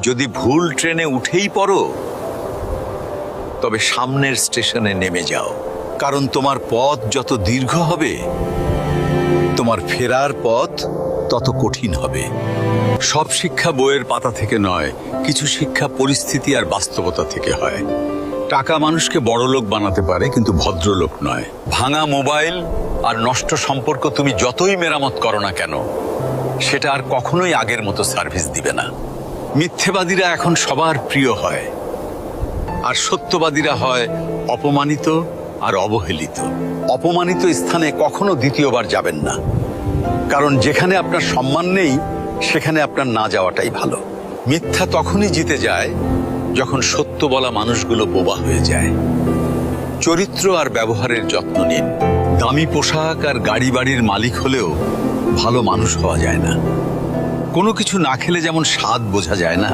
যদি ভুল ট্রেনে উঠেই পড়ো, তবে সামনের স্টেশনে নেমে যাও, কারণ তোমার পথ যত দীর্ঘ হবে, তোমার ফেরার পথ তত কঠিন হবে। সব শিক্ষা বইয়ের পাতা থেকে নয়, কিছু শিক্ষা পরিস্থিতি আর বাস্তবতা থেকে হয়। টাকা মানুষকে বড়লোক বানাতে পারে, কিন্তু ভদ্রলোক নয়। ভাঙা মোবাইল আর নষ্ট সম্পর্ক তুমি যতই মেরামত করো না কেন, সেটা আর কখনোই আগের মতো সার্ভিস দিবে না। মিথ্যেবাদীরা এখন সবার প্রিয় হয়, আর সত্যবাদীরা হয় অপমানিত আর অবহেলিত। অপমানিত স্থানে কখনো দ্বিতীয়বার যাবেন না, কারণ যেখানে আপনার সম্মান নেই, সেখানে আপনার না যাওয়াটাই ভালো। মিথ্যা তখনই জিতে যায় যখন সত্য বলা মানুষগুলো বোবা হয়ে যায়। চরিত্র আর ব্যবহারের যত্ন নিন। দামি পোশাক আর গাড়ি বাড়ির মালিক হলেও ভালো মানুষ হওয়া যায় না। কোনো কিছু না খেলে যেমন স্বাদ বোঝা যায় না,